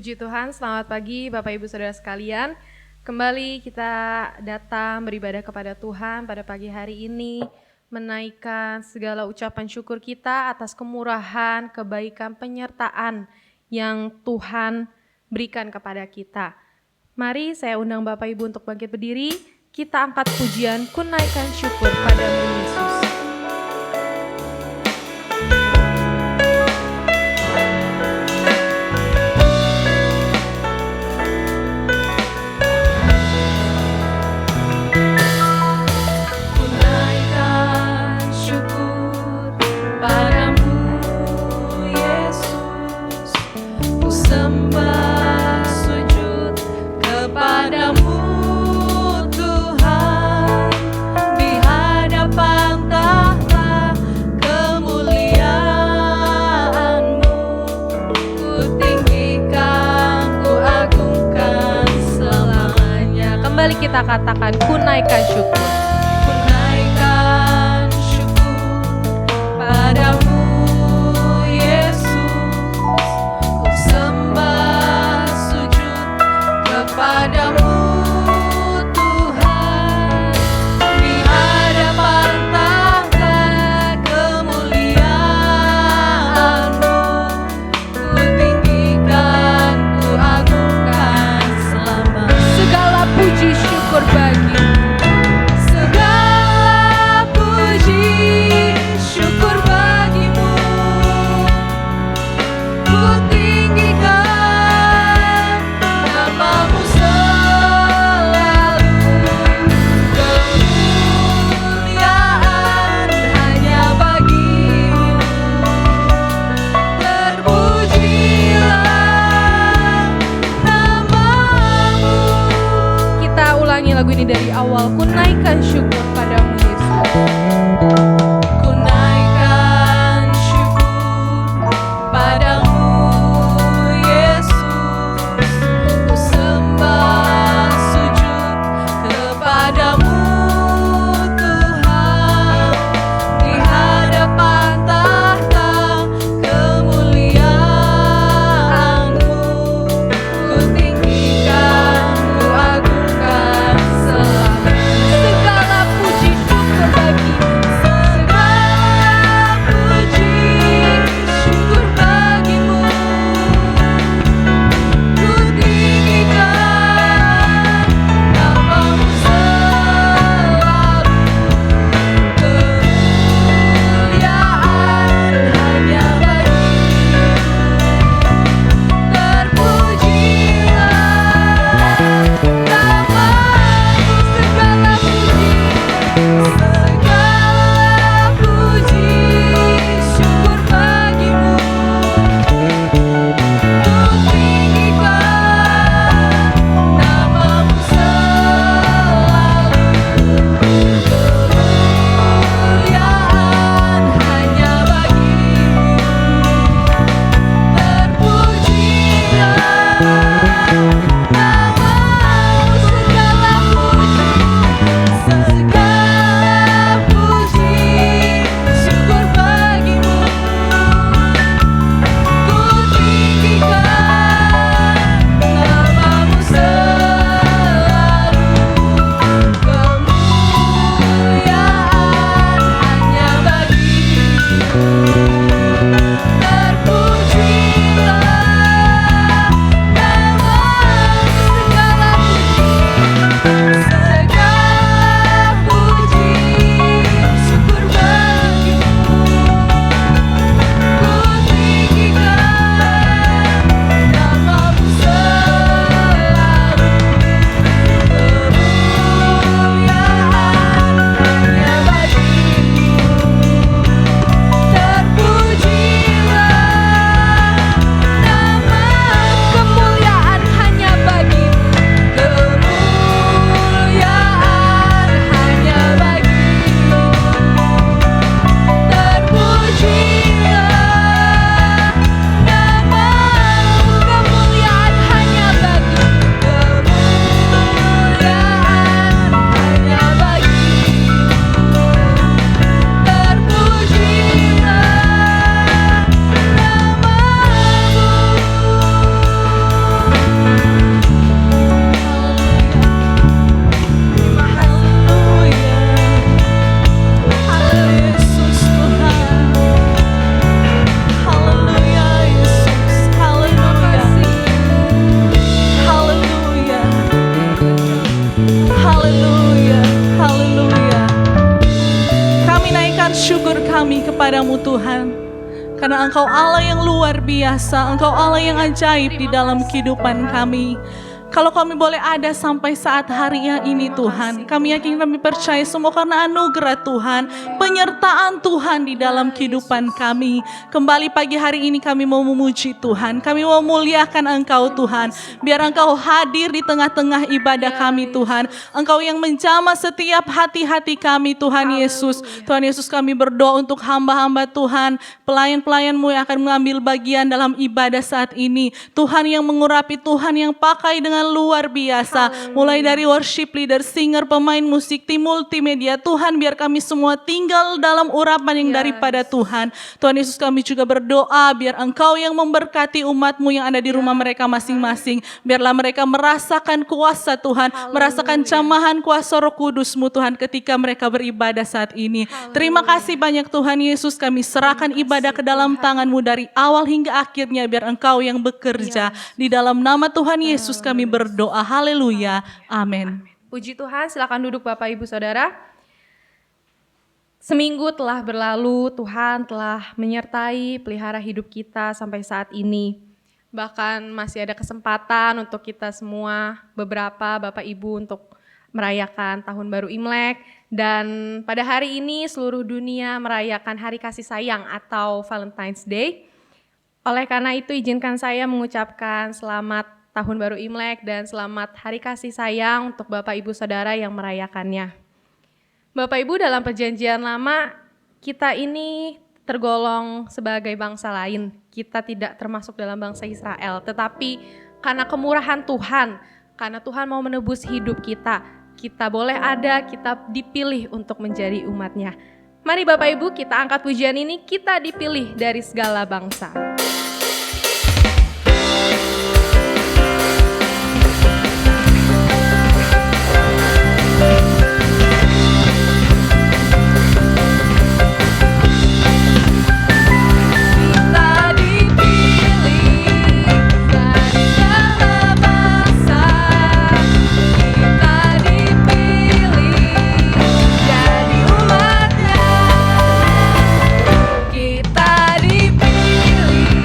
Puji Tuhan, selamat pagi Bapak Ibu Saudara sekalian. Kembali kita datang beribadah kepada Tuhan pada pagi hari ini, menaikkan segala ucapan syukur kita atas kemurahan, kebaikan, penyertaan yang Tuhan berikan kepada kita. Mari saya undang Bapak Ibu untuk bangkit berdiri, kita angkat pujian, ku naikkan syukur padamu Yesus. Kita katakan ku naikkan syukur. Ku naikkan syukur padamu Yesus. Ku sembah sujud kepadamu Tuhan. Di hadapan tahta kemuliaan-Mu, ku tinggikan, ku agungkan selama. Segala puji syukur bagi segala puji syukur bagimu, ku tinggikan namamu selalu. Kemuliaan hanya bagimu, terpujilah namamu. kita ulangi lagu ini dari awal. Ku naikkan syukur padamu Yesus. Ku naikkan syukur padamu Yesus. Ku sembah sujud kepadamu Tuhan. Di hadapan tahta kemuliaan-Mu, ku tinggikan, ku agungkan selalu. Segala puji syukur bagi Karena Engkau Allah yang luar biasa, Engkau Allah yang ajaib di dalam kehidupan kami. Kalau kami boleh ada sampai saat hari yang ini Tuhan, kami yakin kami percaya semua karena anugerah Tuhan, penyertaan Tuhan di dalam kehidupan kami. Kembali pagi hari ini kami mau memuji Tuhan, kami mau muliakan Engkau Tuhan. Biar Engkau hadir di tengah-tengah ibadah kami Tuhan. Engkau yang menjamah setiap hati-hati kami Tuhan Yesus. Tuhan Yesus, kami berdoa untuk hamba-hamba Tuhan, pelayan-pelayan-Mu yang akan mengambil bagian dalam ibadah saat ini. Tuhan yang mengurapi, Tuhan yang pakai dengan luar biasa. Mulai dari worship leader, singer, pemain musik, tim multimedia. Tuhan, biar kami semua tinggal dalam urapan yang daripada Tuhan. Tuhan Yesus, kami juga berdoa biar Engkau yang memberkati umat-Mu yang ada di rumah mereka masing-masing. Biarlah mereka merasakan kuasa Tuhan, merasakan jamahan kuasa Roh Kudus-Mu Tuhan ketika mereka beribadah saat ini. Terima kasih banyak Tuhan Yesus, kami serahkan ibadah ke dalam tangan-Mu dari awal hingga akhirnya, biar Engkau yang bekerja. Di dalam nama Tuhan Yesus kami berdoa, haleluya, amin. Puji Tuhan, silakan duduk Bapak Ibu Saudara. Seminggu telah berlalu, Tuhan telah menyertai pelihara hidup kita sampai saat ini. Bahkan masih ada kesempatan untuk kita semua, beberapa Bapak Ibu, untuk merayakan Tahun Baru Imlek. Dan pada hari ini seluruh dunia merayakan Hari Kasih Sayang atau Valentine's Day. Oleh karena itu izinkan saya mengucapkan selamat Tahun Baru Imlek dan selamat Hari Kasih Sayang untuk Bapak Ibu Saudara yang merayakannya. Bapak Ibu, dalam perjanjian lama kita ini tergolong sebagai bangsa lain. Kita tidak termasuk dalam bangsa Israel, tetapi karena kemurahan Tuhan, karena Tuhan mau menebus hidup kita, kita boleh ada, kita dipilih untuk menjadi umat-Nya. Mari Bapak Ibu kita angkat pujian ini, kita dipilih dari segala bangsa. Kita dipilih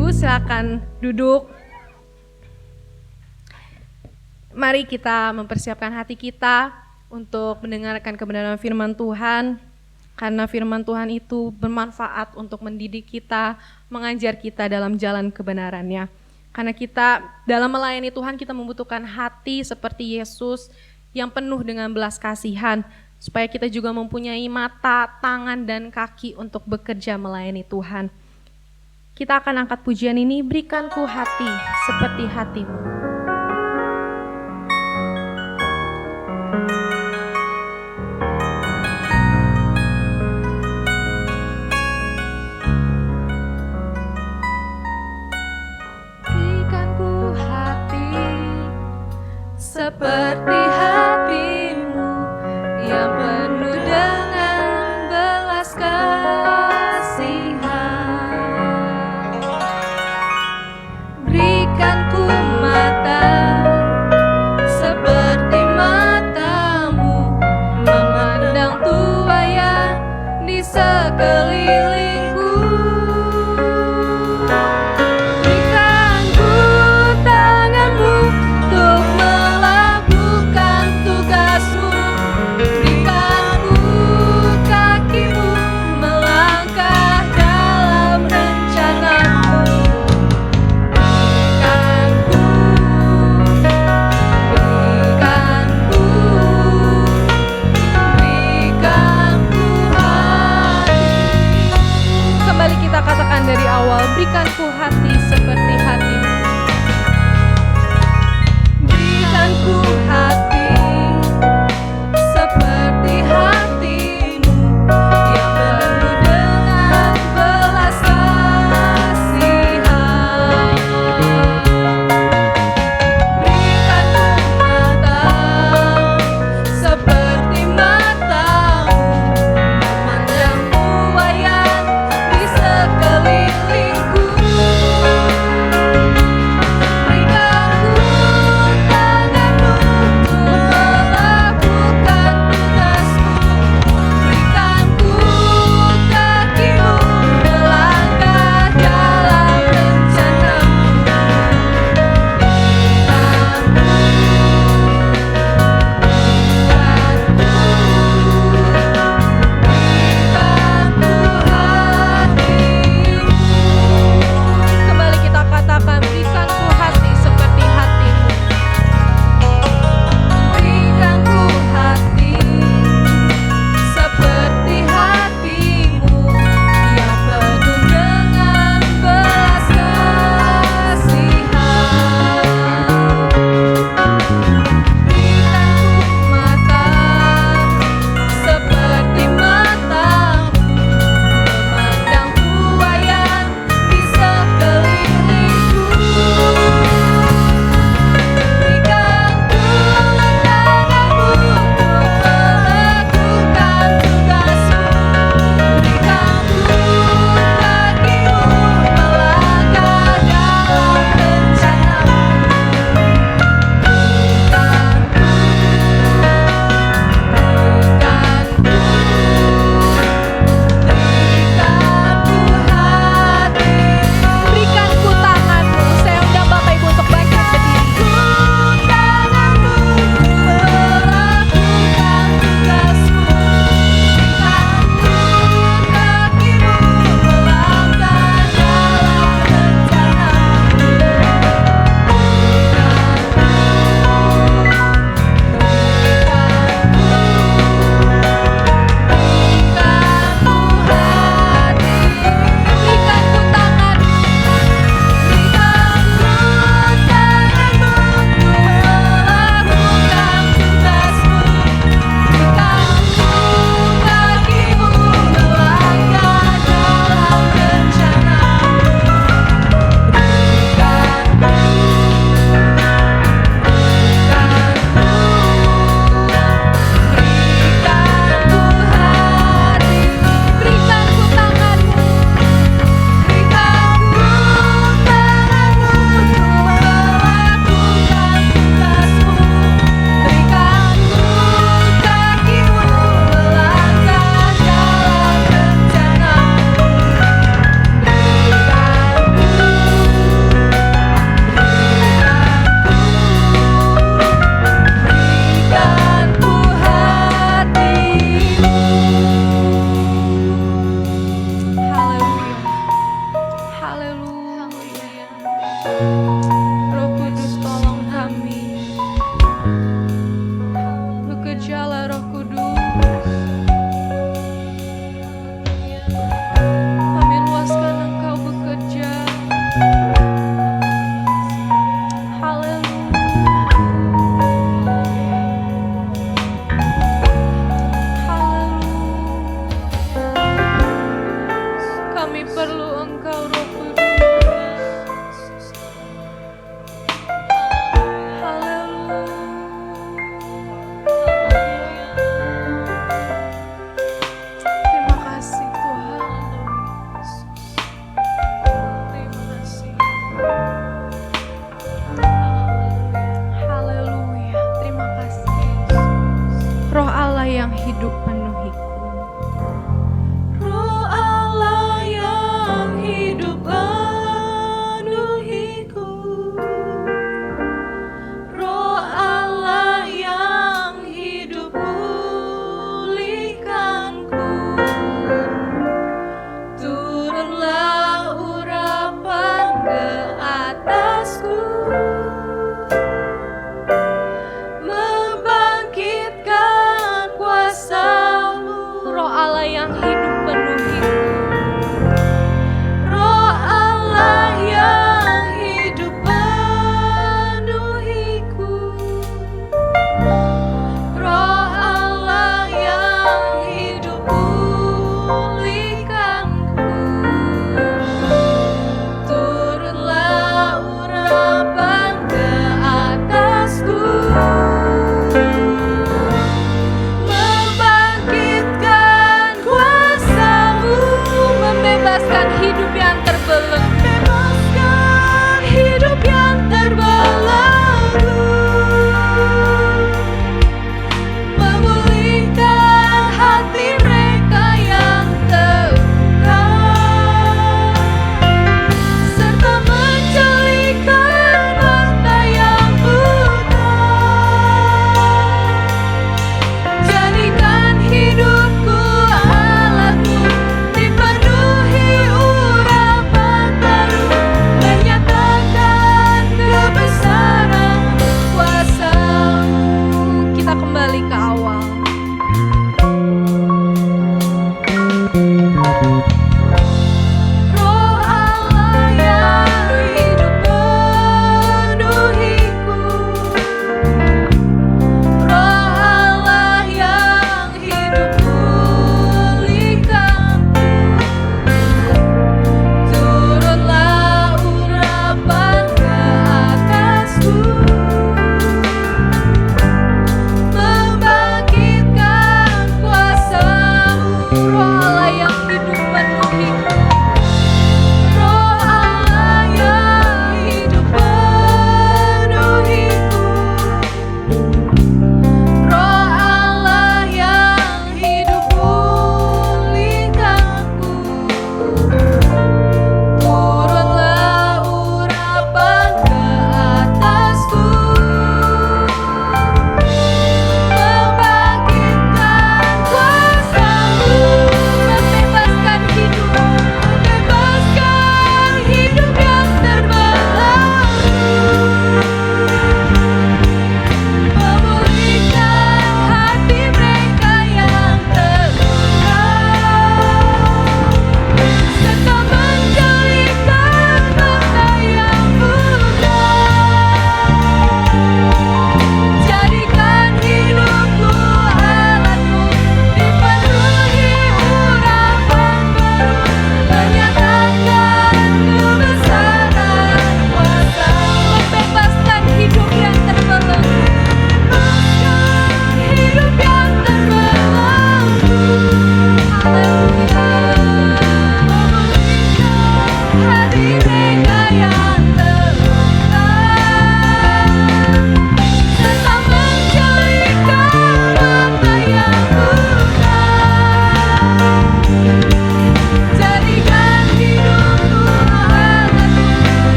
Ibu silakan duduk. Mari kita mempersiapkan hati kita untuk mendengarkan kebenaran firman Tuhan. Karena firman Tuhan itu bermanfaat untuk mendidik kita, mengajar kita dalam jalan kebenarannya. Karena kita dalam melayani Tuhan kita membutuhkan hati seperti Yesus yang penuh dengan belas kasihan. Supaya kita juga mempunyai mata, tangan, dan kaki untuk bekerja melayani Tuhan. Kita akan angkat pujian ini, berikanku hati seperti hatimu. Seperti hatimu yang penuh dengan belas kasihan. Berikanku mata seperti matamu, memandang tuayan di sekelilingku. Berikanku tanganmu untuk melakukan Roh Kudus tolong kami. Bekerjalah Roh Kudus. Kami luaskan Engkau bekerja. Haleluya. Haleluya. Kami perlu Engkau Roh Kudus.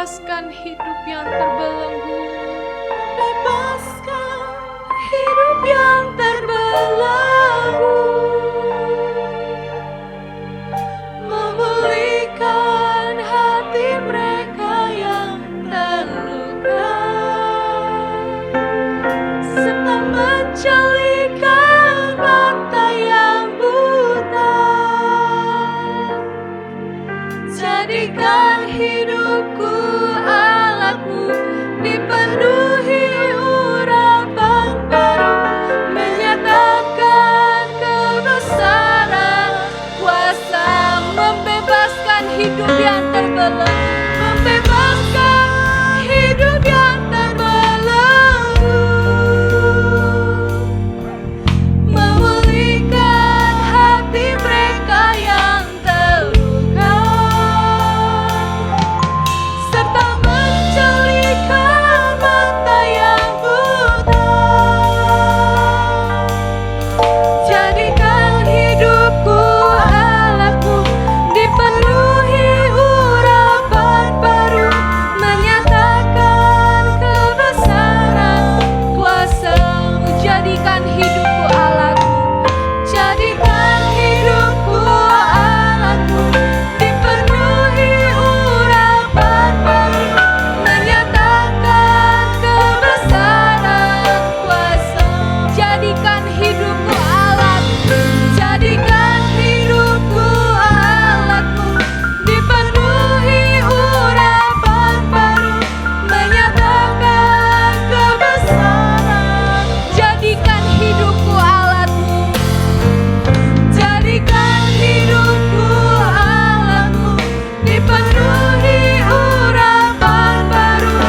membebaskan hidup yang terbelenggu, bebaskan hidup yang terbelenggu, memulihkan hati mereka yang terluka, serta menjalikan mata yang buta. Jadikan hidupku alatmu, dipenuhi urapan baru, menyatakan kebesaran kuasa, membebaskan hidup yang terbelenggu, membebaskan hidup yang terbelenggu, memulihkan hati mereka yang terluka, serta menjalikan mata yang buta. Jadikan hidupku alatmu, dipenuhi urapan baru, menyatakan kebesaran kuasa-Mu. Jadikan hidupku alatmu, jadikan hidupku alatmu, dipenuhi urapan baru, menyatakan kebesaran kuasa. Jadikan hidupku alatmu, jadikan hidupku alatmu, dipenuhi urapan baru, menyatakan kebesaran. Jadikan hidupku alatmu, jadikan hidupku alatmu, dipenuhi urapan baru,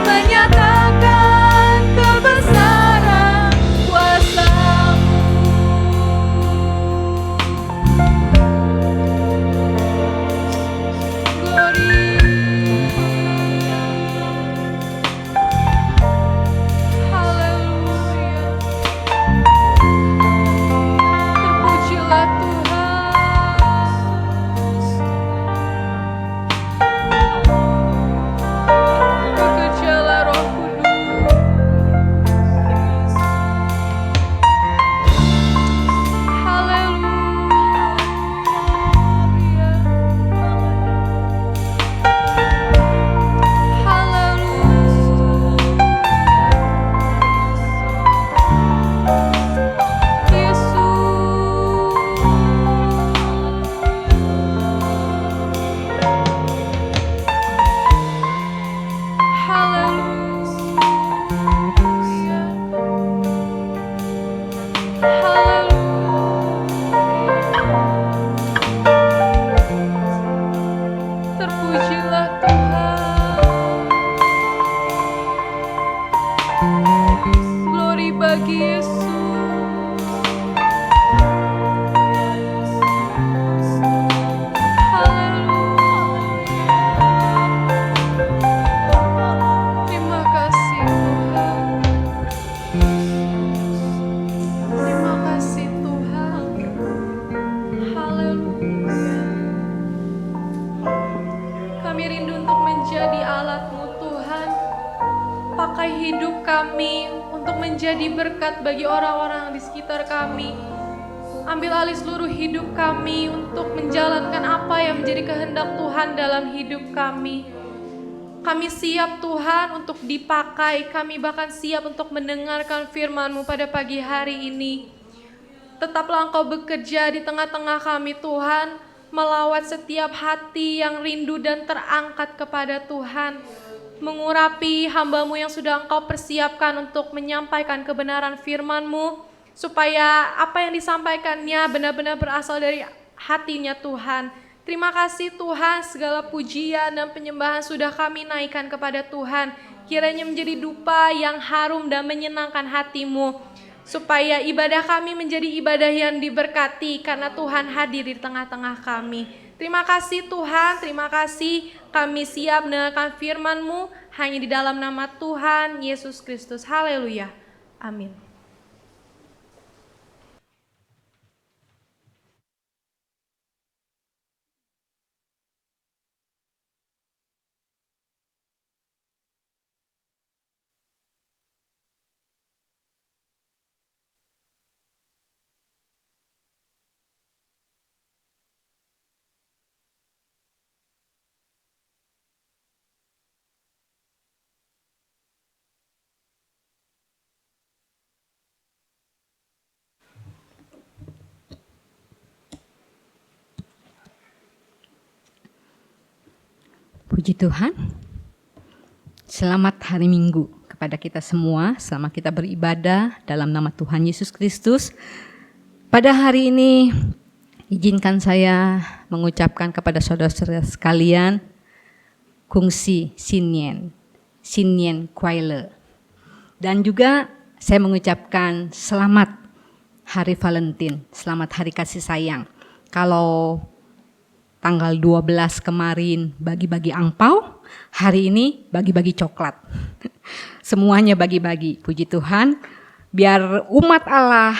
menyatakan kebesaran kuasa-Mu. Glory. Haleluya. Terpujilah Tuhan. Bekerjalah Roh Kudus. Haleluya. Haleluya. Terpujilah Tuhan. Glory bagi Yesus. Haleluya. Terima kasih Tuhan. Terima kasih Tuhan. Haleluya. Kami rindu untuk menjadi alat-Mu Tuhan. Pakai hidup kami untuk menjadi berkat bagi orang-orang di sekitar kami. Ambil alih seluruh hidup kami untuk menjalankan apa yang menjadi kehendak Tuhan dalam hidup kami. Kami siap Tuhan untuk dipakai, kami bahkan siap untuk mendengarkan firman-Mu pada pagi hari ini. Tetaplah Engkau bekerja di tengah-tengah kami Tuhan, melawat setiap hati yang rindu dan terangkat kepada Tuhan. Mengurapi hamba-Mu yang sudah Engkau persiapkan untuk menyampaikan kebenaran firman-Mu, supaya apa yang disampaikannya benar-benar berasal dari hatinya Tuhan. Terima kasih Tuhan, segala pujian dan penyembahan sudah kami naikkan kepada Tuhan. Kiranya menjadi dupa yang harum dan menyenangkan hati-Mu, supaya ibadah kami menjadi ibadah yang diberkati karena Tuhan hadir di tengah-tengah kami. Terima kasih Tuhan, terima kasih kami siap mendengarkan firman-Mu hanya di dalam nama Tuhan Yesus Kristus. Haleluya. Amin. Puji Tuhan. Selamat hari Minggu kepada kita semua. Selamat kita beribadah dalam nama Tuhan Yesus Kristus. Pada hari ini izinkan saya mengucapkan kepada saudara-saudara sekalian Kungsi Sinyen Kwaile. Dan juga saya mengucapkan selamat Hari Valentine, selamat Hari Kasih Sayang. Kalau tanggal 12 kemarin bagi-bagi angpau, hari ini bagi-bagi coklat. Semuanya bagi-bagi, puji Tuhan. Biar umat Allah,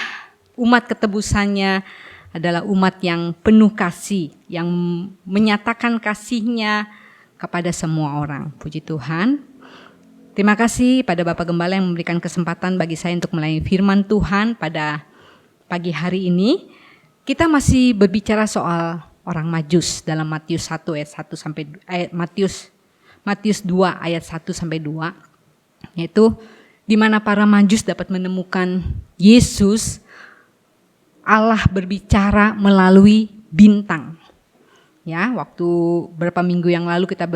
umat ketebusannya adalah umat yang penuh kasih, yang menyatakan kasihnya kepada semua orang. Puji Tuhan. Terima kasih pada Bapak Gembala yang memberikan kesempatan bagi saya untuk melayani firman Tuhan pada pagi hari ini. Kita masih berbicara soal orang Majus dalam Matius 1 ayat 1 sampai Matius 2 ayat 1 sampai 2. Yaitu di mana para Majus dapat menemukan Yesus, Allah berbicara melalui bintang. Ya, waktu beberapa minggu yang lalu kita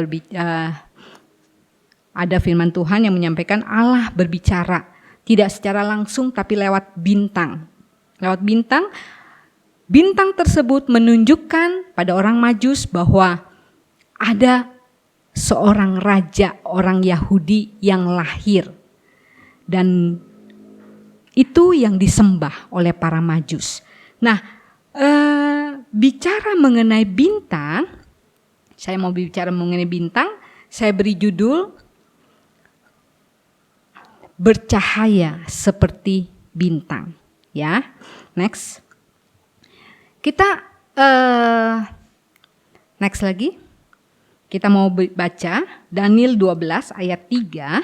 ada firman Tuhan yang menyampaikan Allah berbicara tidak secara langsung tapi lewat bintang. Lewat bintang, bintang tersebut menunjukkan pada orang Majus bahwa ada seorang raja, orang Yahudi yang lahir. Dan itu yang disembah oleh para Majus. Nah, bicara mengenai bintang, saya mau bicara mengenai bintang, saya beri judul bercahaya seperti bintang. Ya, next. Kita next lagi. Kita mau baca Daniel 12 ayat 3.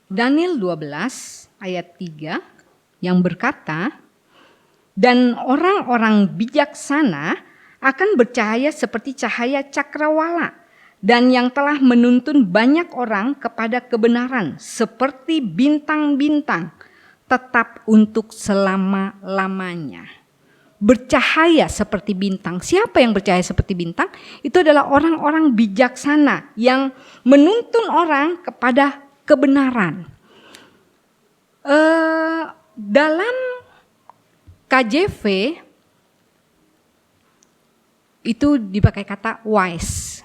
Daniel 12 ayat 3 yang berkata, dan orang-orang bijaksana akan bercahaya seperti cahaya cakrawala, dan yang telah menuntun banyak orang kepada kebenaran seperti bintang-bintang, tetap untuk selama-lamanya. Bercahaya seperti bintang. Siapa yang bercahaya seperti bintang? Itu adalah orang-orang bijaksana yang menuntun orang kepada kebenaran. Dalam KJV itu dipakai kata wise.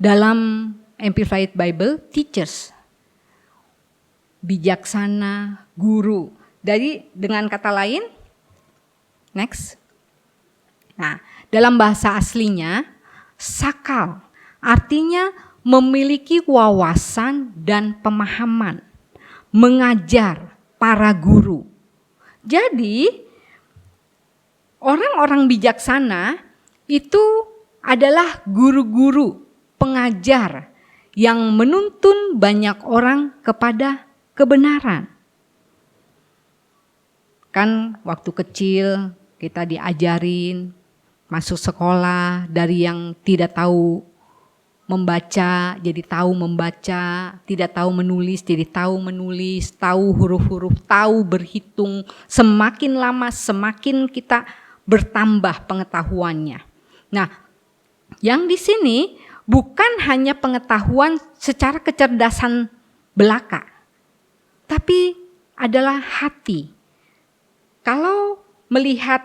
Dalam Amplified Bible, teachers, bijaksana, guru. Jadi dengan kata lain, next. Nah, dalam bahasa aslinya, sakal, artinya memiliki wawasan dan pemahaman, mengajar para guru. Jadi, orang-orang bijaksana itu adalah guru-guru, pengajar yang menuntun banyak orang kepada kebenaran. Kan waktu kecil kita diajarin masuk sekolah dari yang tidak tahu membaca jadi tahu membaca, tidak tahu menulis jadi tahu menulis, tahu huruf-huruf, tahu berhitung. Semakin lama semakin kita bertambah pengetahuannya. Nah, yang di sini bukan hanya pengetahuan secara kecerdasan belaka, tapi adalah hati. Kalau melihat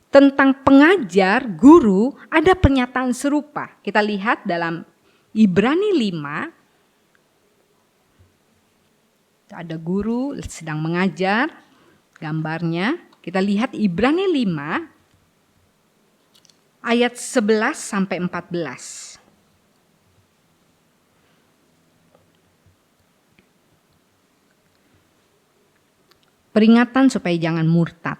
tentang pengajar, guru, ada pernyataan serupa. Kita lihat dalam Ibrani 5, ada guru sedang mengajar, gambarnya. Kita lihat Ibrani 5, ayat 11 sampai 14. Peringatan supaya jangan murtad.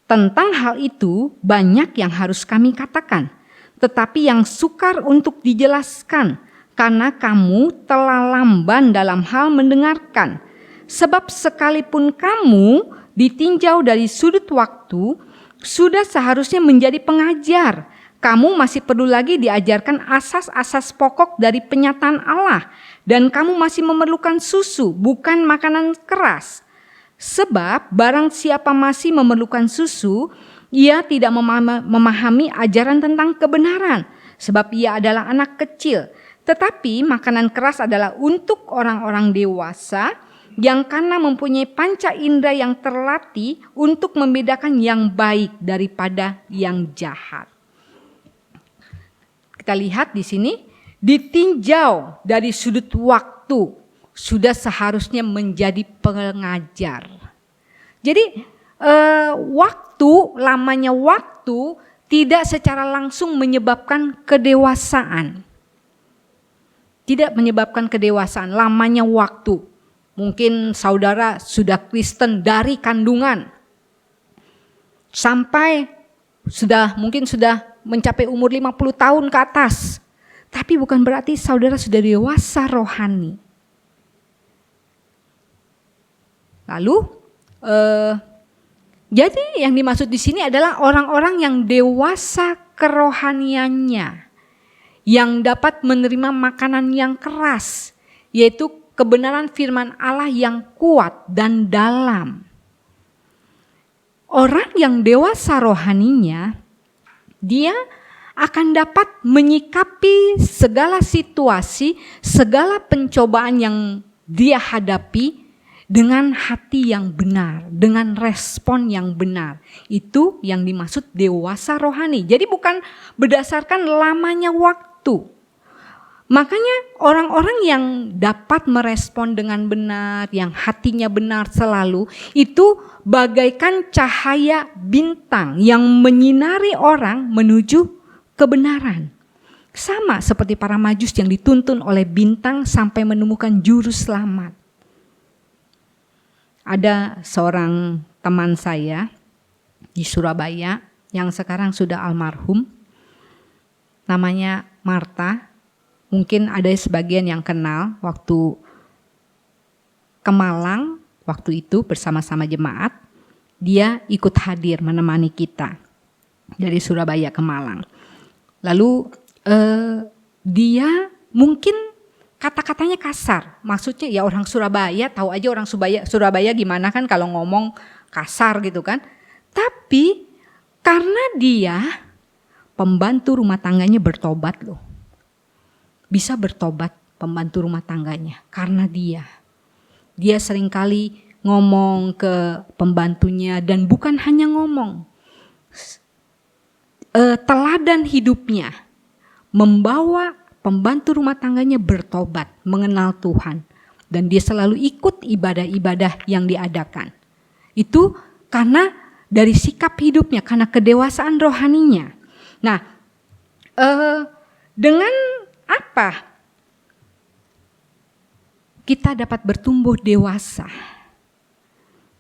Tentang hal itu banyak yang harus kami katakan, tetapi yang sukar untuk dijelaskan karena kamu telah lamban dalam hal mendengarkan. Sebab sekalipun kamu ditinjau dari sudut waktu, sudah seharusnya menjadi pengajar. Kamu masih perlu lagi diajarkan asas-asas pokok dari penyataan Allah, dan kamu masih memerlukan susu, bukan makanan keras. Sebab barang siapa masih memerlukan susu, ia tidak memahami ajaran tentang kebenaran, sebab ia adalah anak kecil. Tetapi makanan keras adalah untuk orang-orang dewasa yang karena mempunyai panca indera yang terlatih untuk membedakan yang baik daripada yang jahat. Kita lihat di sini, ditinjau dari sudut waktu, sudah seharusnya menjadi pengajar. Jadi lamanya waktu tidak secara langsung menyebabkan kedewasaan. Tidak menyebabkan kedewasaan, lamanya waktu. Mungkin saudara sudah Kristen dari kandungan sampai mungkin sudah mencapai umur 50 tahun ke atas. Tapi bukan berarti saudara sudah dewasa rohani. Lalu jadi yang dimaksud di sini adalah orang-orang yang dewasa kerohaniannya, yang dapat menerima makanan yang keras, yaitu kebenaran firman Allah yang kuat dan dalam. Orang yang dewasa rohaninya, dia akan dapat menyikapi segala situasi, segala pencobaan yang dia hadapi dengan hati yang benar, dengan respon yang benar. Itu yang dimaksud dewasa rohani. Jadi bukan berdasarkan lamanya waktu. Makanya orang-orang yang dapat merespon dengan benar, yang hatinya benar selalu, itu bagaikan cahaya bintang yang menyinari orang menuju kebenaran. Sama seperti para Majus yang dituntun oleh bintang sampai menemukan juru selamat. Ada seorang teman saya di Surabaya yang sekarang sudah almarhum, namanya Marta. Mungkin ada sebagian yang kenal waktu ke Malang, waktu itu bersama-sama jemaat, dia ikut hadir menemani kita dari Surabaya ke Malang. Lalu dia mungkin kata-katanya kasar, maksudnya ya orang Surabaya, tahu aja orang Surabaya gimana kan kalau ngomong kasar gitu kan. Tapi karena dia pembantu rumah tangganya bertobat loh. Bisa bertobat pembantu rumah tangganya karena dia seringkali ngomong ke pembantunya, dan bukan hanya ngomong, teladan hidupnya membawa pembantu rumah tangganya bertobat, mengenal Tuhan, dan dia selalu ikut ibadah-ibadah yang diadakan. Itu karena dari sikap hidupnya, karena kedewasaan rohaninya. Nah, dengan apa kita dapat bertumbuh dewasa?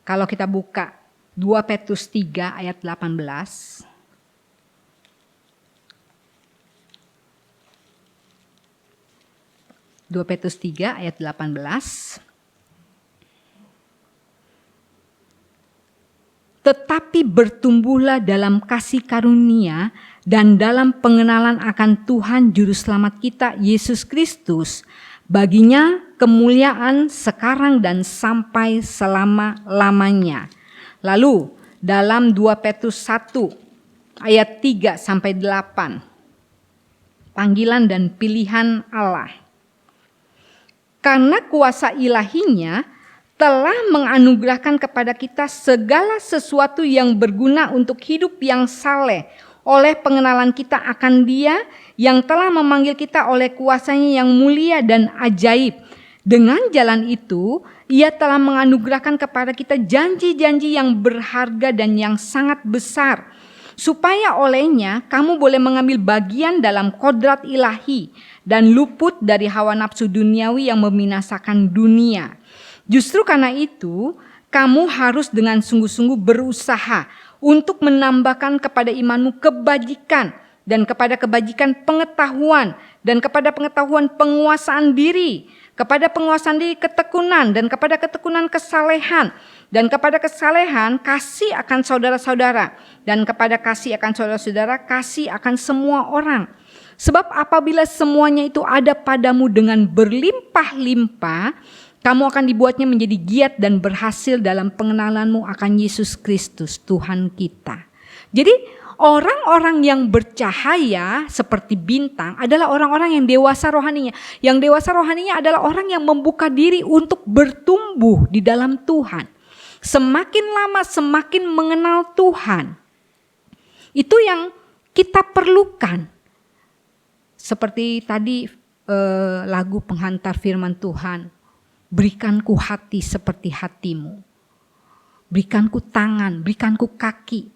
Kalau kita buka 2 Petrus 3 ayat 18. 2 Petrus 3 ayat 18. Tetapi bertumbuhlah dalam kasih karunia dan dalam pengenalan akan Tuhan Juru Selamat kita, Yesus Kristus. Baginya kemuliaan sekarang dan sampai selama-lamanya. Lalu dalam 2 Petrus 1 ayat 3 sampai 8. Panggilan dan pilihan Allah. Karena kuasa ilahinya telah menganugerahkan kepada kita segala sesuatu yang berguna untuk hidup yang saleh oleh pengenalan kita akan Dia yang telah memanggil kita oleh kuasanya yang mulia dan ajaib. Dengan jalan itu, Ia telah menganugerahkan kepada kita janji-janji yang berharga dan yang sangat besar, supaya olehnya kamu boleh mengambil bagian dalam kodrat ilahi dan luput dari hawa nafsu duniawi yang membinasakan dunia. Justru karena itu, kamu harus dengan sungguh-sungguh berusaha untuk menambahkan kepada imanmu kebajikan, dan kepada kebajikan pengetahuan, dan kepada pengetahuan penguasaan diri, kepada penguasaan diri ketekunan, dan kepada ketekunan kesalehan, dan kepada kesalehan kasih akan saudara-saudara, dan kepada kasih akan saudara-saudara kasih akan semua orang. Sebab apabila semuanya itu ada padamu dengan berlimpah-limpah, Kamu akan dibuatnya menjadi giat dan berhasil dalam pengenalanmu akan Yesus Kristus, Tuhan kita. Jadi orang-orang yang bercahaya seperti bintang adalah orang-orang yang dewasa rohaninya. Yang dewasa rohaninya adalah orang yang membuka diri untuk bertumbuh di dalam Tuhan. Semakin lama semakin mengenal Tuhan. Itu yang kita perlukan. Seperti tadi lagu penghantar firman Tuhan. Berikanku hati seperti hatimu. Berikanku tangan, berikanku kaki.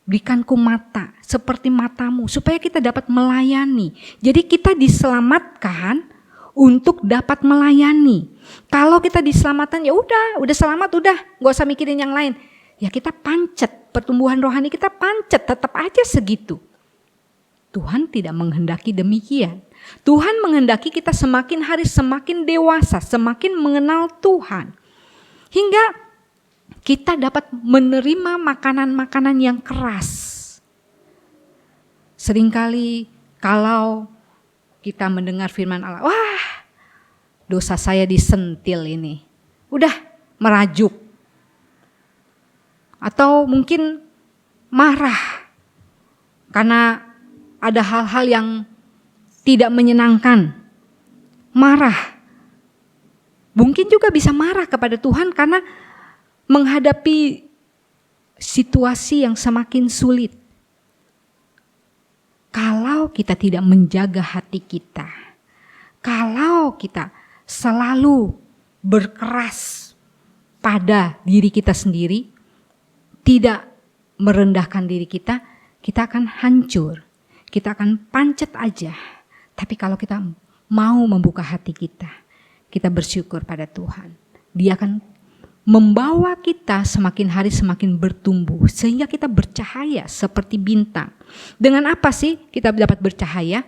Berikanku mata seperti matamu. Supaya kita dapat melayani. Jadi kita diselamatkan untuk dapat melayani. Kalau kita diselamatkan ya udah selamat udah. Gak usah mikirin yang lain. Ya kita pancet, pertumbuhan rohani kita pancet tetap aja segitu. Tuhan tidak menghendaki demikian. Tuhan menghendaki kita semakin hari semakin dewasa, semakin mengenal Tuhan. Hingga kita dapat menerima makanan-makanan yang keras. Seringkali kalau kita mendengar firman Allah, wah dosa saya disentil ini. Udah merajuk. Atau mungkin marah karena ada hal-hal yang tidak menyenangkan. Marah. Mungkin juga bisa marah kepada Tuhan karena menghadapi situasi yang semakin sulit. Kalau kita tidak menjaga hati kita, kalau kita selalu berkeras pada diri kita sendiri, tidak merendahkan diri kita, kita akan hancur. Kita akan pancet aja. Tapi kalau kita mau membuka hati kita bersyukur pada Tuhan. Dia akan membawa kita semakin hari semakin bertumbuh. Sehingga kita bercahaya seperti bintang. Dengan apa sih kita dapat bercahaya?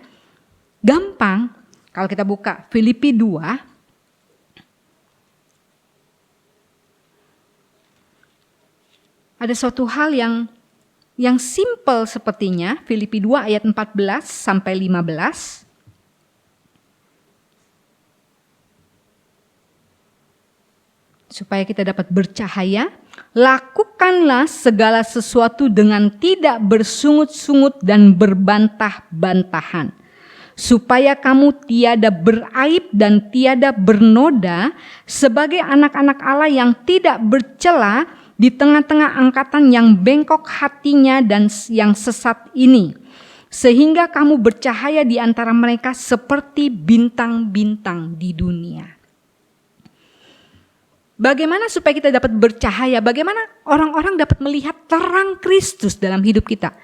Gampang. Kalau kita buka Filipi 2. Ada suatu hal yang simple sepertinya. Filipi 2 ayat 14 sampai 15. Supaya kita dapat bercahaya, lakukanlah segala sesuatu dengan tidak bersungut-sungut dan berbantah-bantahan. Supaya kamu tiada beraib dan tiada bernoda sebagai anak-anak Allah yang tidak bercela di tengah-tengah angkatan yang bengkok hatinya dan yang sesat ini. Sehingga kamu bercahaya di antara mereka seperti bintang-bintang di dunia. Bagaimana supaya kita dapat bercahaya? Bagaimana orang-orang dapat melihat terang Kristus dalam hidup kita?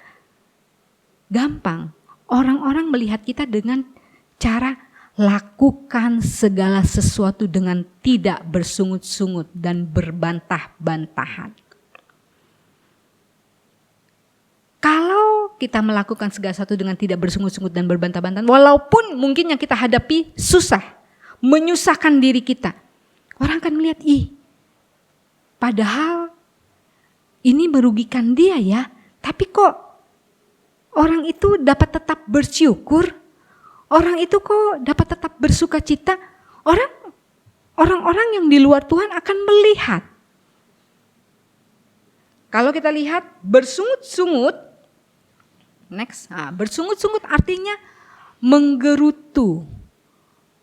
Gampang. Orang-orang melihat kita dengan cara lakukan segala sesuatu dengan tidak bersungut-sungut dan berbantah-bantahan. Kalau kita melakukan segala sesuatu dengan tidak bersungut-sungut dan berbantah-bantahan, walaupun mungkin yang kita hadapi susah, menyusahkan diri kita, orang akan melihat, padahal ini merugikan dia ya, tapi kok orang itu dapat tetap bersyukur. Orang itu kok dapat tetap bersuka cita. Orang-orang yang di luar Tuhan akan melihat. Kalau kita lihat bersungut-sungut. Next. Bersungut-sungut artinya menggerutu.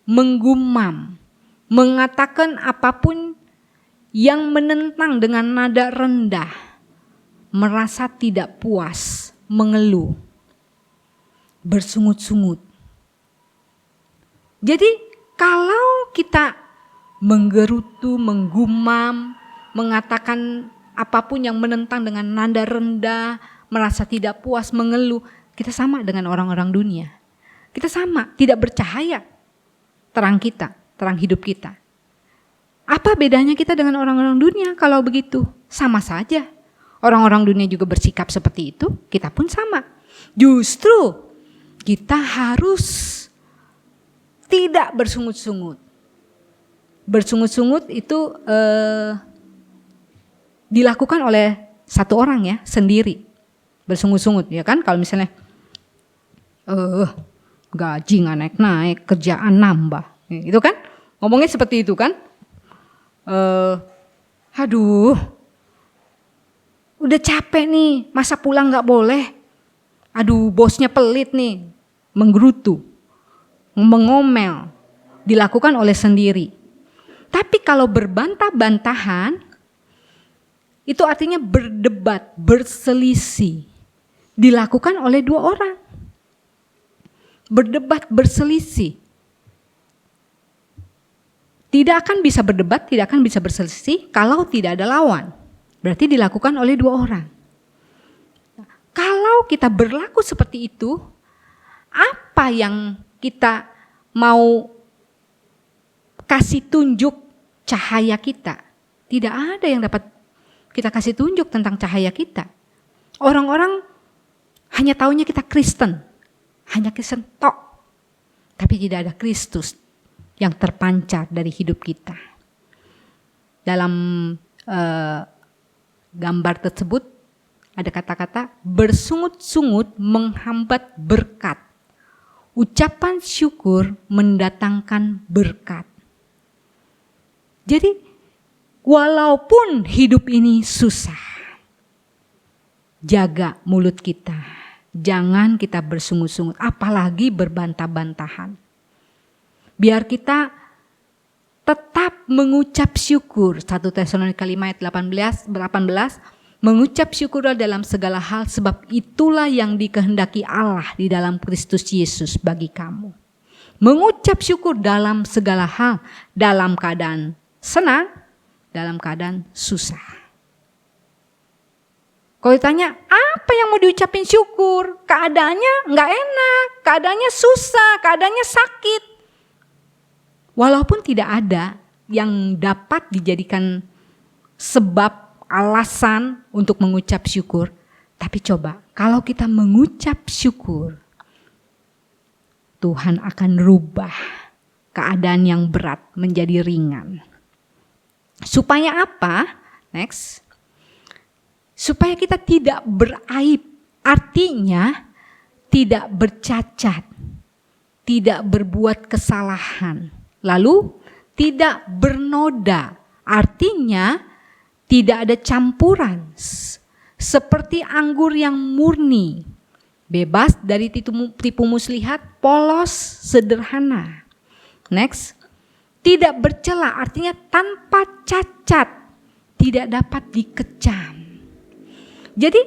Menggumam. Mengatakan apapun yang menentang dengan nada rendah. Merasa tidak puas. Mengeluh. Bersungut-sungut. Jadi kalau kita menggerutu, menggumam, mengatakan apapun yang menentang dengan nada rendah, merasa tidak puas, mengeluh, kita sama dengan orang-orang dunia. Kita sama, tidak bercahaya terang kita, terang hidup kita. Apa bedanya kita dengan orang-orang dunia kalau begitu? Sama saja. Orang-orang dunia juga bersikap seperti itu, kita pun sama. Justru kita harus tidak bersungut-sungut. Bersungut-sungut itu dilakukan oleh satu orang ya, sendiri. Bersungut-sungut ya kan, kalau misalnya gaji nggak naik-naik, kerjaan nambah. Itu kan Ngomongnya seperti itu kan? Aduh, udah capek nih, masa pulang gak boleh? Aduh, bosnya pelit nih, menggerutu, mengomel, dilakukan oleh sendiri. Tapi kalau berbantah-bantahan, itu artinya berdebat, berselisih, dilakukan oleh dua orang. Berdebat, berselisih. Tidak akan bisa berdebat, tidak akan bisa berselisih kalau tidak ada lawan. Berarti dilakukan oleh dua orang. Kalau kita berlaku seperti itu, apa yang kita mau kasih tunjuk cahaya kita? Tidak ada yang dapat kita kasih tunjuk tentang cahaya kita. Orang-orang hanya taunya kita Kristen, hanya Kristen tok. Tapi tidak ada Kristus yang terpancar dari hidup kita. Dalam gambar tersebut ada kata-kata bersungut-sungut menghambat berkat. Ucapan syukur mendatangkan berkat. Jadi walaupun hidup ini susah, jaga mulut kita. Jangan kita bersungut-sungut, apalagi berbantah-bantahan. Biar kita tetap mengucap syukur. 1 Tesalonika 5 ayat 18, mengucap syukurlah dalam segala hal sebab itulah yang dikehendaki Allah di dalam Kristus Yesus bagi kamu. Mengucap syukur dalam segala hal, dalam keadaan senang, dalam keadaan susah. Kalau ditanya apa yang mau diucapin syukur, keadaannya nggak enak, keadaannya susah, keadaannya sakit. Walaupun tidak ada yang dapat dijadikan sebab alasan untuk mengucap syukur, tapi coba kalau kita mengucap syukur, Tuhan akan rubah keadaan yang berat menjadi ringan. Supaya apa? Next. Supaya kita tidak beraib, artinya tidak bercacat, tidak berbuat kesalahan. Lalu tidak bernoda, artinya tidak ada campuran. Seperti anggur yang murni, bebas dari tipu muslihat, polos, sederhana. Next, tidak bercela, artinya tanpa cacat, tidak dapat dikecam. Jadi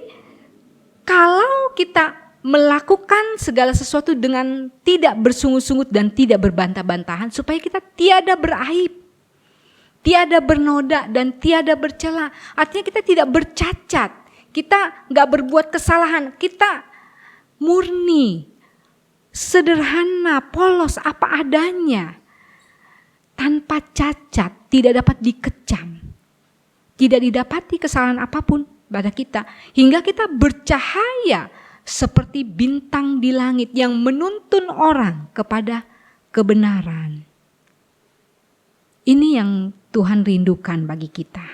kalau kita melakukan segala sesuatu dengan tidak bersungut-sungut dan tidak berbantah-bantahan supaya kita tiada beraib, tiada bernoda dan tiada bercela. Artinya kita tidak bercacat, kita gak berbuat kesalahan, kita murni, sederhana, polos, apa adanya. Tanpa cacat, tidak dapat dikecam, tidak didapati kesalahan apapun pada kita. Hingga kita bercahaya seperti bintang di langit yang menuntun orang kepada kebenaran. Ini yang Tuhan rindukan bagi kita.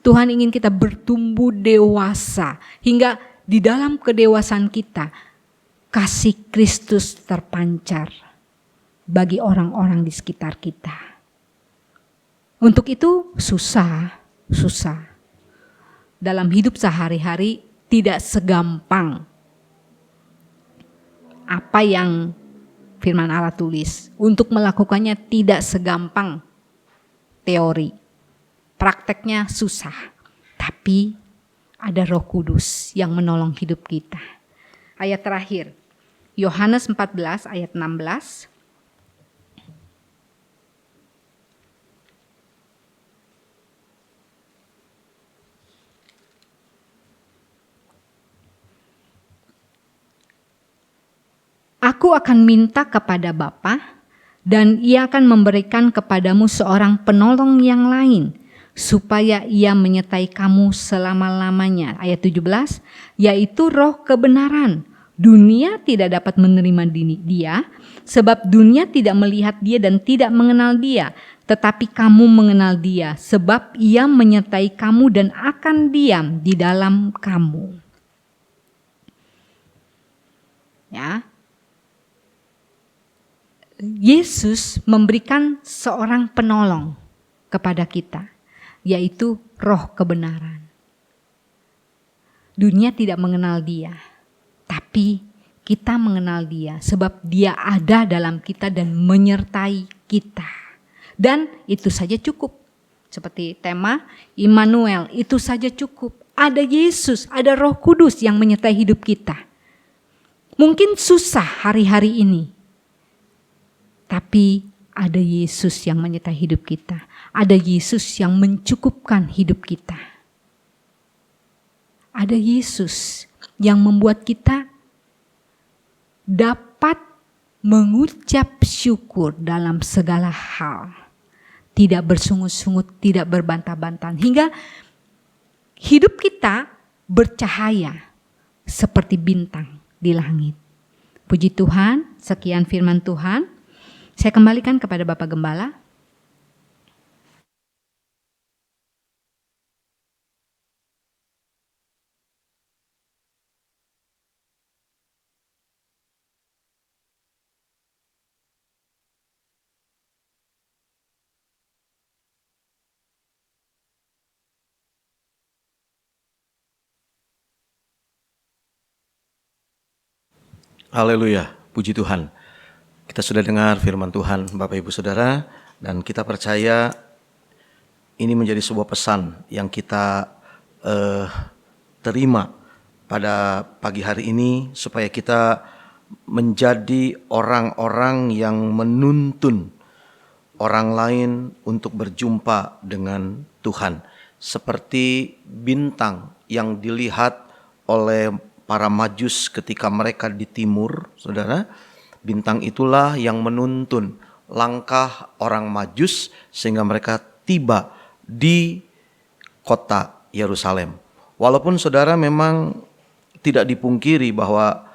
Tuhan ingin kita bertumbuh dewasa hingga di dalam kedewasaan kita kasih Kristus terpancar bagi orang-orang di sekitar kita. Untuk itu susah. Dalam hidup sehari-hari tidak segampang apa yang firman Allah tulis. Untuk melakukannya tidak segampang teori. Prakteknya susah. Tapi ada Roh Kudus yang menolong hidup kita. Ayat terakhir. Yohanes 14 ayat 16. Aku akan minta kepada Bapa dan Ia akan memberikan kepadamu seorang penolong yang lain supaya Ia menyertai kamu selama-lamanya. Ayat 17, yaitu Roh kebenaran. Dunia tidak dapat menerima Dia sebab dunia tidak melihat Dia dan tidak mengenal Dia. Tetapi kamu mengenal Dia sebab Ia menyertai kamu dan akan diam di dalam kamu. Ya. Yesus memberikan seorang penolong kepada kita, yaitu Roh kebenaran. Dunia tidak mengenal Dia, tapi kita mengenal Dia sebab Dia ada dalam kita dan menyertai kita. Dan itu saja cukup. Seperti tema Immanuel, itu saja cukup. Ada Yesus, ada Roh Kudus yang menyertai hidup kita. Mungkin susah hari-hari ini, tapi ada Yesus yang menyertai hidup kita. Ada Yesus yang mencukupkan hidup kita. Ada Yesus yang membuat kita dapat mengucap syukur dalam segala hal. Tidak bersungut-sungut, tidak berbantah-bantahan. Hingga hidup kita bercahaya seperti bintang di langit. Puji Tuhan, sekian firman Tuhan. Saya kembalikan kepada Bapak Gembala. Haleluya, puji Tuhan. Kita sudah dengar firman Tuhan Bapak Ibu Saudara, dan kita percaya ini menjadi sebuah pesan yang kita terima pada pagi hari ini, supaya kita menjadi orang-orang yang menuntun orang lain untuk berjumpa dengan Tuhan. Seperti bintang yang dilihat oleh para Majus ketika mereka di timur, saudara. Bintang itulah yang menuntun langkah orang Majus sehingga mereka tiba di kota Yerusalem. Walaupun saudara memang tidak dipungkiri bahwa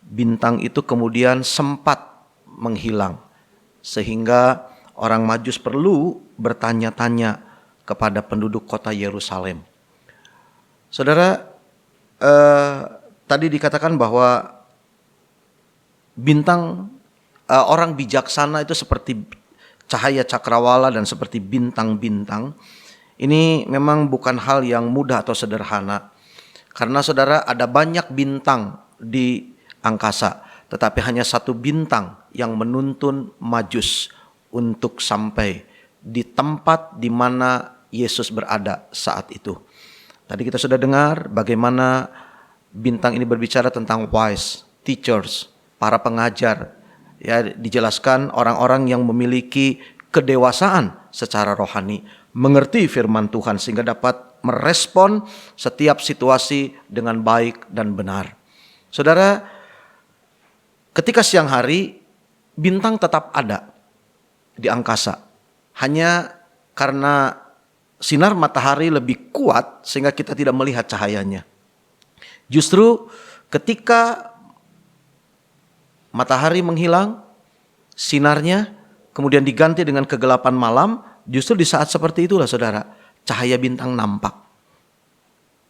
bintang itu kemudian sempat menghilang, sehingga orang Majus perlu bertanya-tanya kepada penduduk kota Yerusalem. Saudara, tadi dikatakan bahwa bintang orang bijaksana itu seperti cahaya cakrawala dan seperti bintang-bintang. Ini memang bukan hal yang mudah atau sederhana, karena saudara, ada banyak bintang di angkasa, tetapi hanya satu bintang yang menuntun Majus untuk sampai di tempat di mana Yesus berada saat itu. Tadi kita sudah dengar bagaimana bintang ini berbicara tentang wise teachers, para pengajar. Ya, dijelaskan orang-orang yang memiliki kedewasaan secara rohani, mengerti firman Tuhan sehingga dapat merespon setiap situasi dengan baik dan benar. Saudara, ketika siang hari bintang tetap ada di angkasa. Hanya karena sinar matahari lebih kuat sehingga kita tidak melihat cahayanya. Justru ketika matahari menghilang, sinarnya kemudian diganti dengan kegelapan malam, justru di saat seperti itulah saudara, cahaya bintang nampak.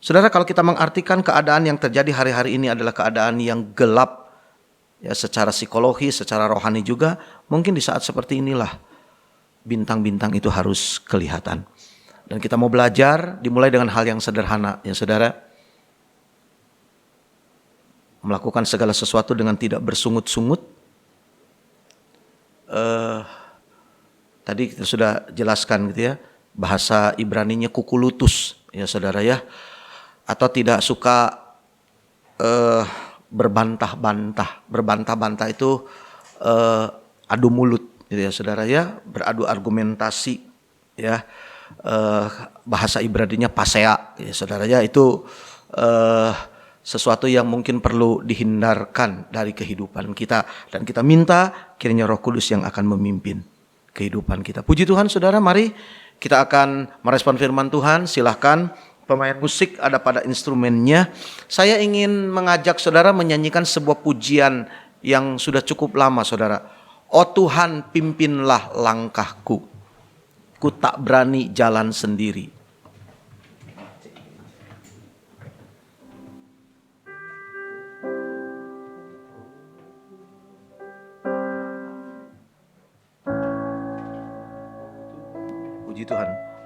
Saudara, kalau kita mengartikan keadaan yang terjadi hari-hari ini adalah keadaan yang gelap, ya, secara psikologis, secara rohani juga, mungkin di saat seperti inilah bintang-bintang itu harus kelihatan. Dan kita mau belajar dimulai dengan hal yang sederhana, ya saudara. Melakukan segala sesuatu dengan tidak bersungut-sungut. Tadi kita sudah jelaskan gitu ya, bahasa Ibraninya kukulutus, ya saudara ya. Atau tidak suka berbantah-bantah. Berbantah-bantah itu adu mulut, gitu ya saudara ya, beradu argumentasi, ya. Bahasa Ibraninya pasea, ya saudara ya, itu sesuatu yang mungkin perlu dihindarkan dari kehidupan kita, dan kita minta kiranya Roh Kudus yang akan memimpin kehidupan kita. Puji Tuhan saudara, mari kita akan merespon firman Tuhan. Silahkan pemain musik ada pada instrumennya. Saya ingin mengajak saudara menyanyikan sebuah pujian yang sudah cukup lama saudara. Oh Tuhan, pimpinlah langkahku, ku tak berani jalan sendiri.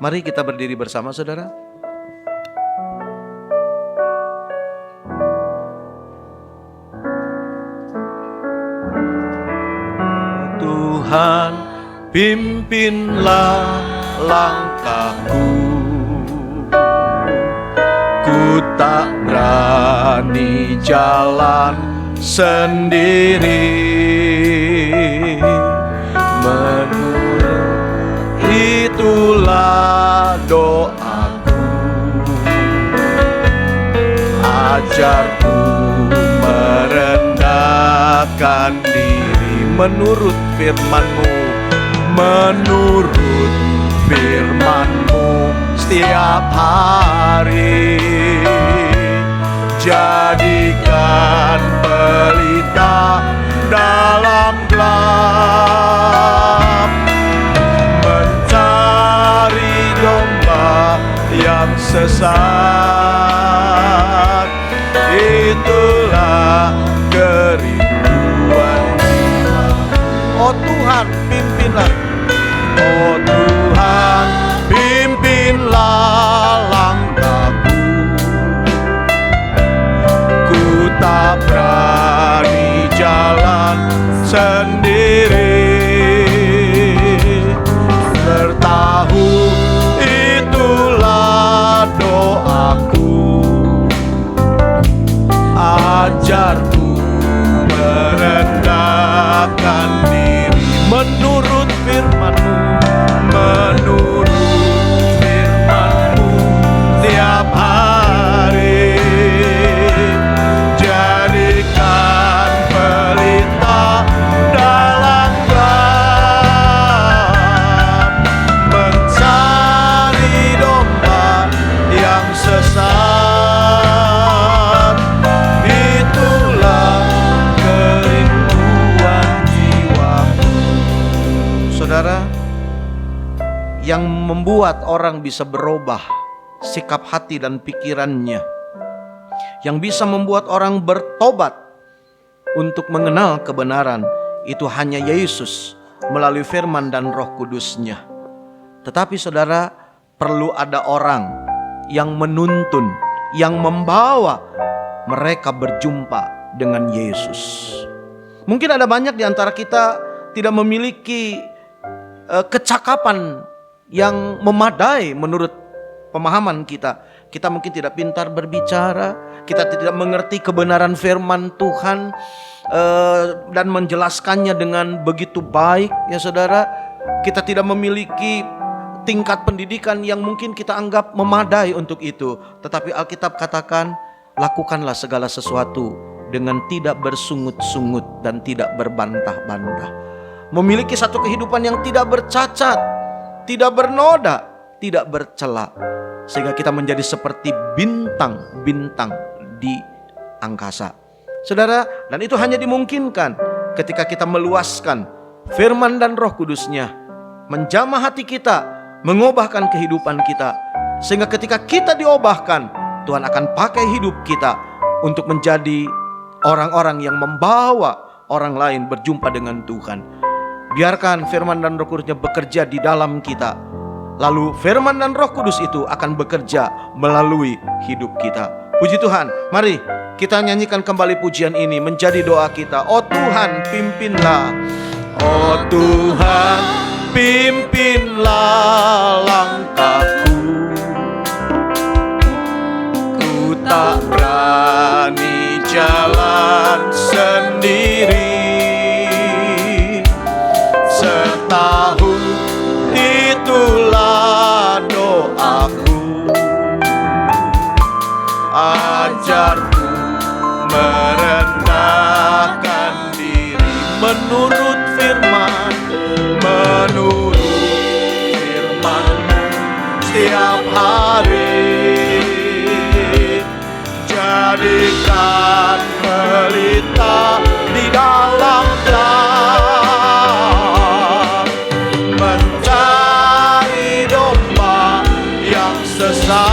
Mari kita berdiri bersama, saudara. Tuhan, pimpinlah langkahku. Ku tak berani jalan sendiri. Menurut itulah doaku. Ajarku merendahkan diri menurut firman-Mu. Menurut firman-Mu setiap hari. Jadikan pelita dalam gelap, mencari domba yang sesat. Itulah kerinduan jiwa. Oh Tuhan, pimpinlah. Oh Tuhan, pimpinlah langkahku. Ku tak berani jalan sendiri. Bertahu itulah doaku. Ajarku merendahkan diri menurut firman-Mu. Menurut firman-Mu tiap hari. Jadikan pelita dalam gelap, mencari domba yang sesat. Itulah kerinduan jiwaku. Saudara, yang membuat orang bisa berubah sikap hati dan pikirannya, yang bisa membuat orang bertobat untuk mengenal kebenaran, itu hanya Yesus melalui firman dan Roh Kudus-Nya. Tetapi saudara, perlu ada orang yang menuntun, yang membawa mereka berjumpa dengan Yesus. Mungkin ada banyak di antara kita tidak memiliki kecakapan yang memadai menurut pemahaman kita. Kita mungkin tidak pintar berbicara, kita tidak mengerti kebenaran firman Tuhan dan menjelaskannya dengan begitu baik, ya saudara. Kita tidak memiliki tingkat pendidikan yang mungkin kita anggap memadai untuk itu. Tetapi Alkitab katakan, lakukanlah segala sesuatu dengan tidak bersungut-sungut dan tidak berbantah-bantah. Memiliki satu kehidupan yang tidak bercacat, tidak bernoda, tidak bercela, sehingga kita menjadi seperti bintang-bintang di angkasa. Saudara, dan itu hanya dimungkinkan ketika kita meluaskan firman dan Roh Kudus-Nya menjamah hati kita, mengubahkan kehidupan kita, sehingga ketika kita diubahkan, Tuhan akan pakai hidup kita untuk menjadi orang-orang yang membawa orang lain berjumpa dengan Tuhan. Biarkan firman dan Roh Kudus-Nya bekerja di dalam kita. Lalu firman dan Roh Kudus itu akan bekerja melalui hidup kita. Puji Tuhan. Mari kita nyanyikan kembali pujian ini menjadi doa kita. Oh Tuhan, pimpinlah. Oh Tuhan, pimpinlah langkahku. Ku tak berani jalan sendiri. Setahun itulah doaku. Ajarku merendahkan diri menurut firman. Menurut firman-Mu setiap hari. Jadikan pelita di dalam gelap, mencari domba yang sesat.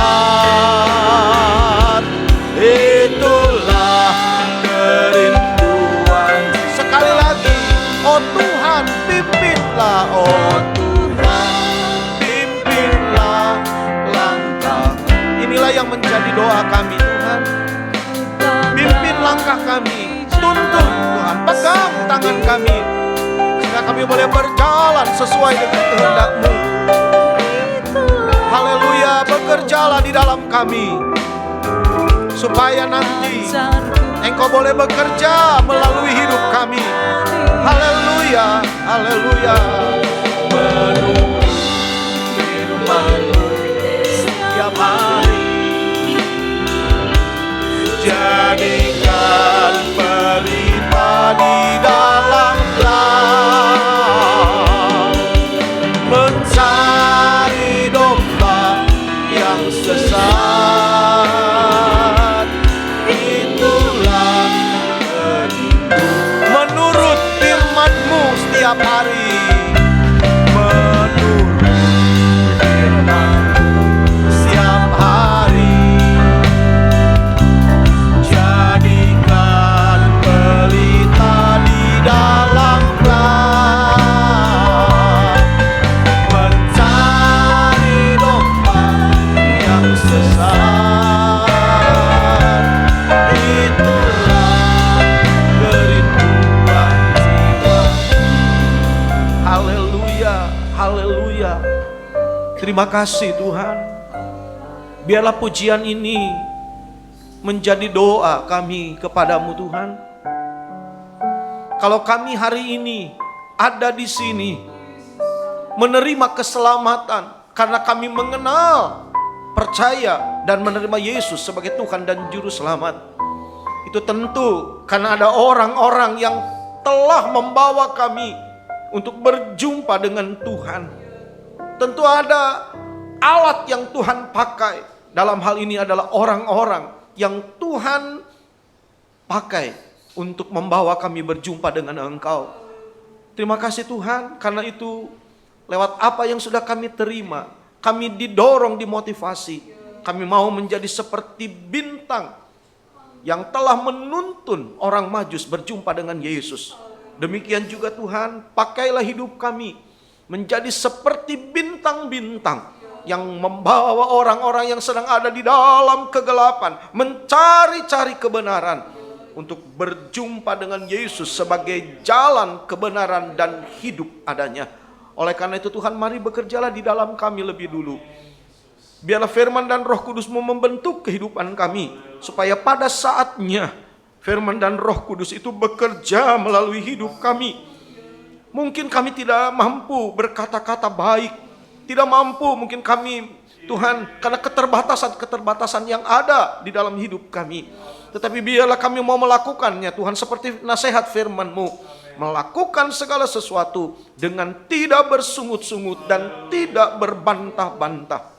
Itulah kerinduan. Sekali lagi, oh Tuhan, pimpinlah. Oh Tuhan, pimpinlah yang menjadi doa kami Tuhan. Pimpin langkah kami, tuntun Tuhan, pegang tangan kami, sehingga kami boleh berjalan sesuai dengan kehendak-Mu. Haleluya, bekerjalah di dalam kami, supaya nanti Engkau boleh bekerja melalui hidup kami. Haleluya, haleluya. Menurut firman-Mu setiap hari, jadikan pribadi dalam gelap, mencari domba yang sesat. Itulah menurut firman-Mu setiap hari. Menurut firman-Mu setiap hari, jadikan pelita di dalam gelap, mencari domba yang sesat. Itulah kerinduan jiwa. Haleluya, haleluya. Terima kasih Tuhan. Biarlah pujian ini menjadi doa kami kepadamu Tuhan. Kalau kami hari ini ada di sini menerima keselamatan karena kami mengenal, percaya dan menerima Yesus sebagai Tuhan dan Juru Selamat, itu tentu karena ada orang-orang yang telah membawa kami untuk berjumpa dengan Tuhan. Tentu ada alat yang Tuhan pakai. Dalam hal ini adalah orang-orang yang Tuhan pakai untuk membawa kami berjumpa dengan Engkau. Terima kasih Tuhan, karena itu lewat apa yang sudah kami terima, kami didorong, dimotivasi. Kami mau menjadi seperti bintang yang telah menuntun orang Majus berjumpa dengan Yesus. Demikian juga Tuhan, pakailah hidup kami menjadi seperti bintang-bintang yang membawa orang-orang yang sedang ada di dalam kegelapan mencari-cari kebenaran untuk berjumpa dengan Yesus sebagai jalan kebenaran dan hidup adanya. Oleh karena itu Tuhan, mari bekerjalah di dalam kami lebih dulu. Biarlah firman dan Roh Kudus-Mu membentuk kehidupan kami, supaya pada saatnya firman dan Roh Kudus itu bekerja melalui hidup kami. Mungkin kami tidak mampu berkata-kata baik, tidak mampu mungkin kami Tuhan, karena keterbatasan-keterbatasan yang ada di dalam hidup kami. Tetapi biarlah kami mau melakukannya Tuhan, seperti nasihat firman-Mu, melakukan segala sesuatu dengan tidak bersungut-sungut dan tidak berbantah-bantah.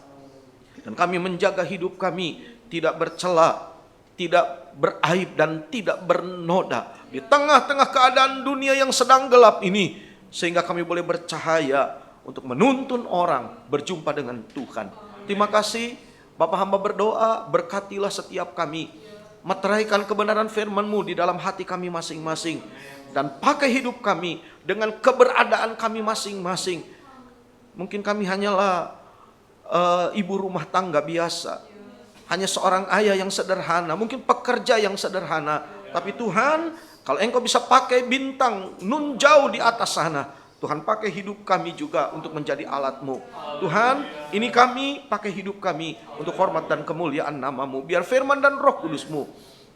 Dan kami menjaga hidup kami tidak bercela, tidak beraib dan tidak bernoda di tengah-tengah keadaan dunia yang sedang gelap ini, sehingga kami boleh bercahaya untuk menuntun orang berjumpa dengan Tuhan. Terima kasih Bapak, hamba berdoa, berkatilah setiap kami, meteraikan kebenaran firman-Mu di dalam hati kami masing-masing, dan pakai hidup kami dengan keberadaan kami masing-masing. Mungkin kami hanyalah ibu rumah tangga biasa, hanya seorang ayah yang sederhana, mungkin pekerja yang sederhana. Tapi Tuhan, kalau Engkau bisa pakai bintang nun jauh di atas sana, Tuhan pakai hidup kami juga untuk menjadi alat-Mu. Tuhan, ini kami pakai hidup kami untuk hormat dan kemuliaan nama-Mu. Biar firman dan Roh Kudus-Mu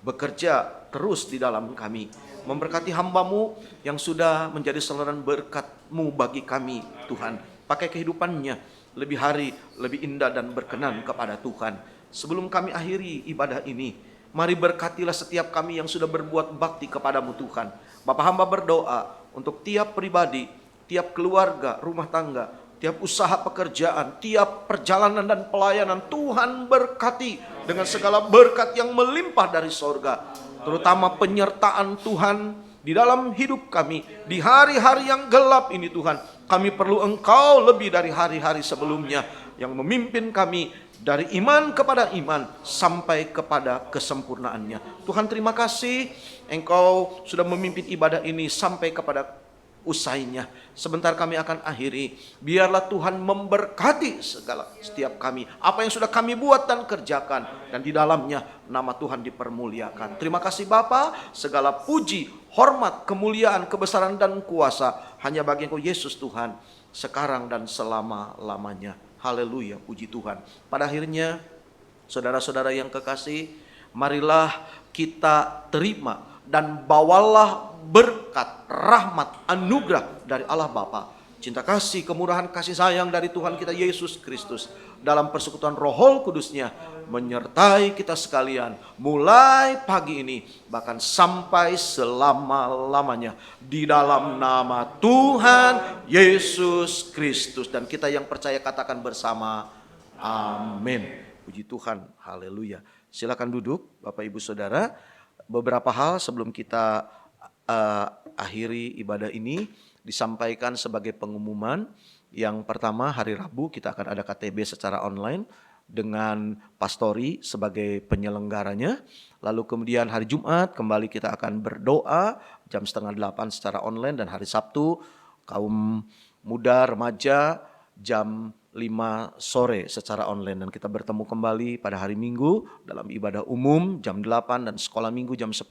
bekerja terus di dalam kami, memberkati hamba-Mu yang sudah menjadi saluran berkat-Mu bagi kami. Tuhan, pakai kehidupannya lebih hari, lebih indah dan berkenan kepada Tuhan. Sebelum kami akhiri ibadah ini, mari berkatilah setiap kami yang sudah berbuat bakti kepadamu Tuhan. Bapak hamba berdoa untuk tiap pribadi, tiap keluarga, rumah tangga, tiap usaha pekerjaan, tiap perjalanan dan pelayanan. Tuhan berkati dengan segala berkat yang melimpah dari sorga. Terutama penyertaan Tuhan di dalam hidup kami di hari-hari yang gelap ini Tuhan. Kami perlu Engkau lebih dari hari-hari sebelumnya, yang memimpin kami dari iman kepada iman sampai kepada kesempurnaannya. Tuhan, terima kasih Engkau sudah memimpin ibadah ini sampai kepada usainya. Sebentar kami akan akhiri. Biarlah Tuhan memberkati setiap kami. Apa yang sudah kami buat dan kerjakan. Dan di dalamnya nama Tuhan dipermuliakan. Terima kasih Bapa. Segala puji, hormat, kemuliaan, kebesaran dan kuasa hanya bagi Engkau Yesus Tuhan. Sekarang dan selama-lamanya. Haleluya, puji Tuhan. Pada akhirnya, saudara-saudara yang kekasih, marilah kita terima dan bawalah berkat, rahmat, anugerah dari Allah Bapa, cinta kasih, kemurahan, kasih sayang dari Tuhan kita Yesus Kristus dalam persekutuan Roh Kudus-Nya menyertai kita sekalian mulai pagi ini bahkan sampai selama-lamanya di dalam nama Tuhan Yesus Kristus. Dan kita yang percaya katakan bersama amin. Puji Tuhan, haleluya. Silakan duduk Bapak Ibu Saudara. Beberapa hal sebelum kita akhiri ibadah ini disampaikan sebagai pengumuman. Yang pertama, hari Rabu kita akan ada KTB secara online dengan Pastori sebagai penyelenggaranya. Lalu kemudian hari Jumat kembali kita akan berdoa jam 7:30 secara online. Dan hari Sabtu kaum muda remaja jam 5 sore secara online. Dan kita bertemu kembali pada hari Minggu dalam ibadah umum jam 8 dan sekolah minggu jam 10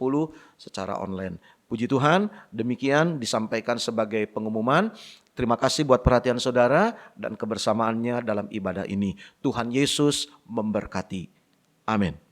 secara online. Puji Tuhan, demikian disampaikan sebagai pengumuman. Terima kasih buat perhatian saudara dan kebersamaannya dalam ibadah ini. Tuhan Yesus memberkati. Amin.